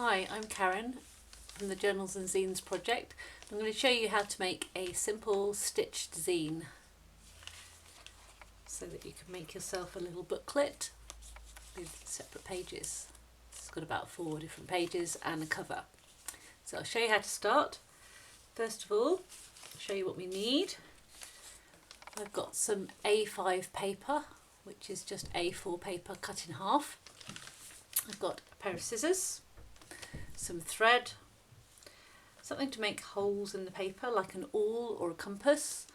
Hi, I'm Karen from the Journals and Zines project. I'm going to show you how to make a simple stitched zine so that you can make yourself a little booklet with separate pages. It's got about 4 different pages and a cover. So I'll show you how to start. First of all, I'll show you what we need. I've got some A5 paper, which is just A4 paper cut in half. I've got a pair of scissors, some thread, something to make holes in the paper like an awl or a compass,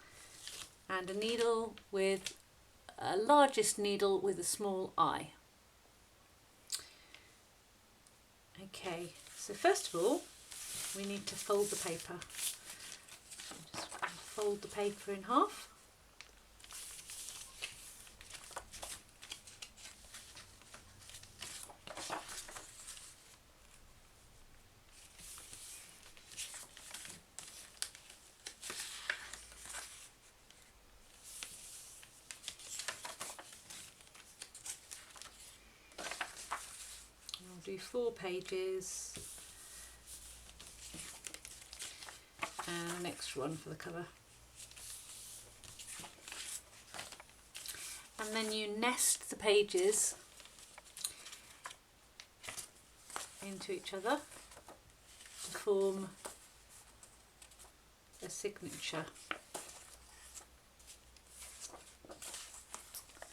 and a needle with a largest needle with a small eye. Okay, so first of all we need to fold the paper. Just fold the paper in half. I'll do 4 pages and an extra one for the cover. And then you nest the pages into each other to form a signature.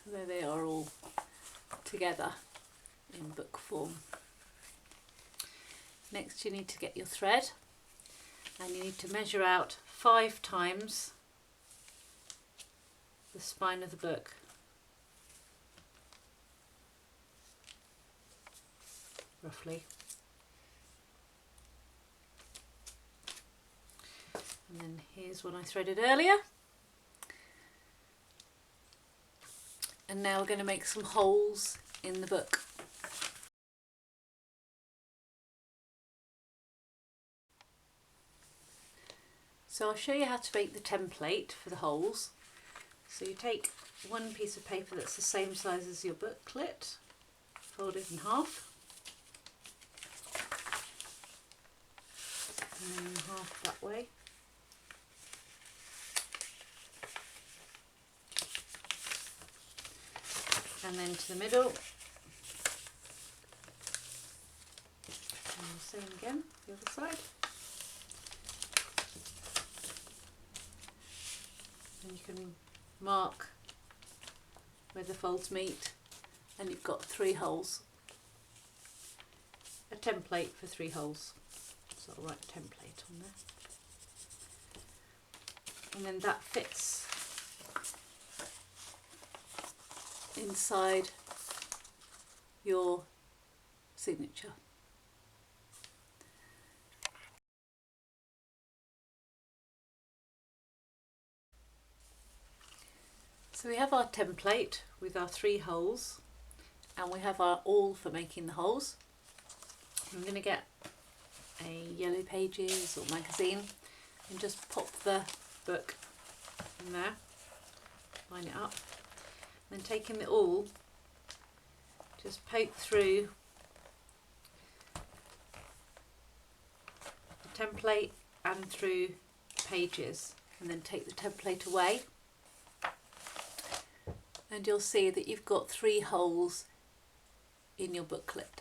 So there they are all together in book form. Next you need to get your thread and you need to measure out 5 times the spine of the book. Roughly. And then here's one I threaded earlier. And now we're going to make some holes in the book. So I'll show you how to make the template for the holes. So you take one piece of paper that's the same size as your booklet, fold it in half, and then half that way. And then to the middle, and the same again, the other side. And you can mark where the folds meet, and you've got 3 holes. A template for 3 holes. So I'll write a template on there. And then that fits inside your signature. So we have our template with our 3 holes, and we have our awl for making the holes. I'm going to get a yellow pages or magazine and just pop the book in there, line it up. Then taking the awl, just poke through the template and through pages, and then take the template away, and you'll see that you've got 3 holes in your booklet.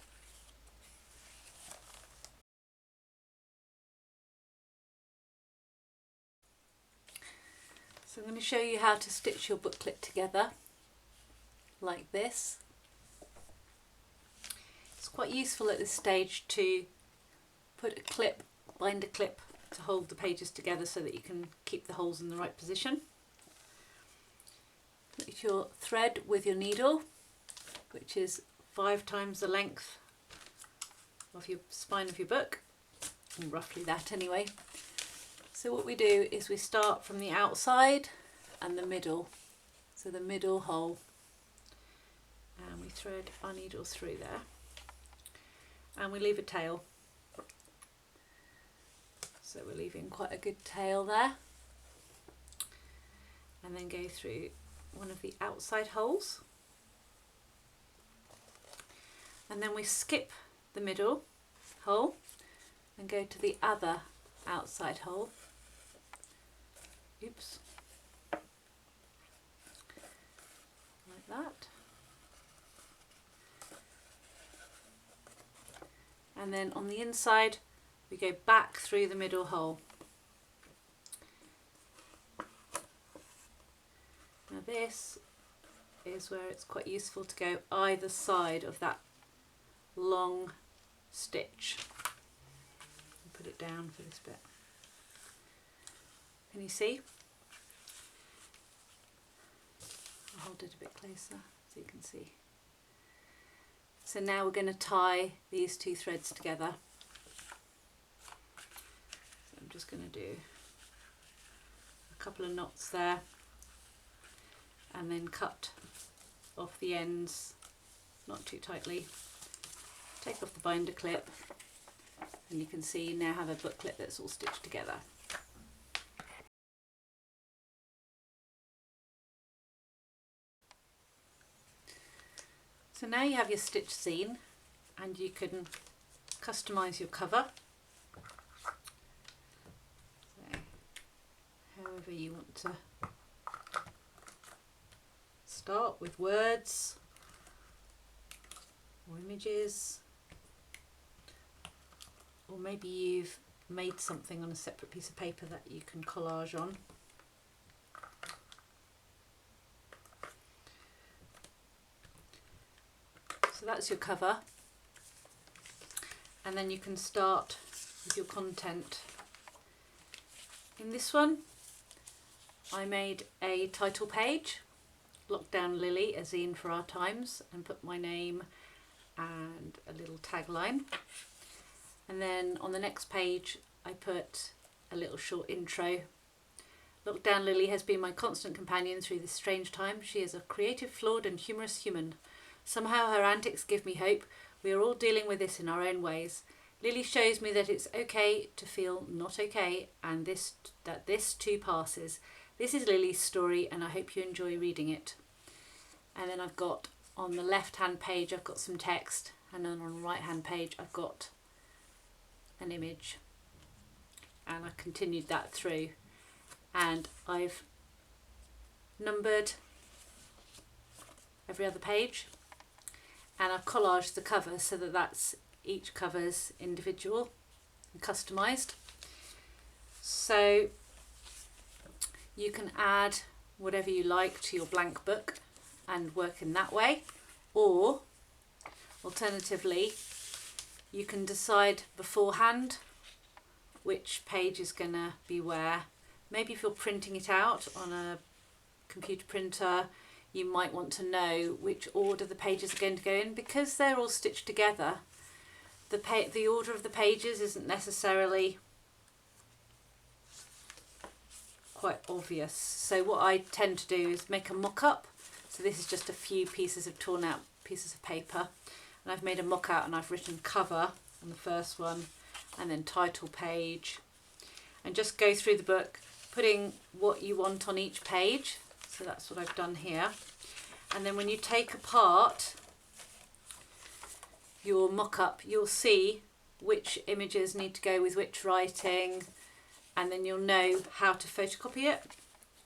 So I'm going to show you how to stitch your booklet together like this. It's quite useful at this stage to put a clip, bind a clip to hold the pages together so that you can keep the holes in the right position. Put your thread with your needle, which is 5 times the length of your spine of your book, and roughly that anyway. So what we do is we start from the outside and the middle, so the middle hole, and we thread our needle through there, and we leave a tail. So we're leaving quite a good tail there, and then go through one of the outside holes, and then we skip the middle hole and go to the other outside hole. Oops. Like that. And then on the inside we go back through the middle hole. Now this is where it's quite useful to go either side of that long stitch. Put it down for this bit. Can you see? I'll hold it a bit closer so you can see. So now we're going to tie these two threads together. So I'm just going to do a couple of knots there and then cut off the ends, not too tightly. Take off the binder clip and you can see you now have a booklet that's all stitched together. So now you have your stitch zine and you can customise your cover. So, however you want to start, with words or images, or maybe you've made something on a separate piece of paper that you can collage on. So that's your cover, and then you can start with your content. In this one I made a title page, Lockdown Lily, a zine for our times, and put my name and a little tagline. And then on the next page I put a little short intro. Lockdown Lily has been my constant companion through this strange time. She is a creative, flawed and humorous human. Somehow her antics give me hope. We are all dealing with this in our own ways. Lily shows me that it's okay to feel not okay, and that this too passes. This is Lily's story and I hope you enjoy reading it. And then I've got on the left hand page I've got some text, and then on the right hand page I've got an image, and I continued that through, and I've numbered every other page, and I've collaged the cover so that that's each cover's individual and customised. So you can add whatever you like to your blank book and work in that way, or alternatively you can decide beforehand which page is going to be where. Maybe if you're printing it out on a computer printer, you might want to know which order the pages are going to go in, because they're all stitched together. The order of the pages isn't necessarily quite obvious. So what I tend to do is make a mock-up. So this is just a few pieces of torn out pieces of paper, and I've made a mock-out and I've written cover on the first one and then title page, and just go through the book putting what you want on each page. So that's what I've done here. And then when you take apart your mock-up, you'll see which images need to go with which writing, and then you'll know how to photocopy it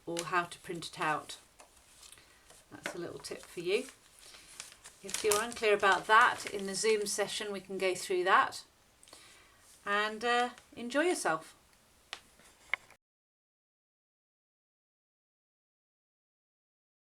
or how to print it out. That's a little tip for you. If you're unclear about that, in the Zoom session we can go through that, and enjoy yourself.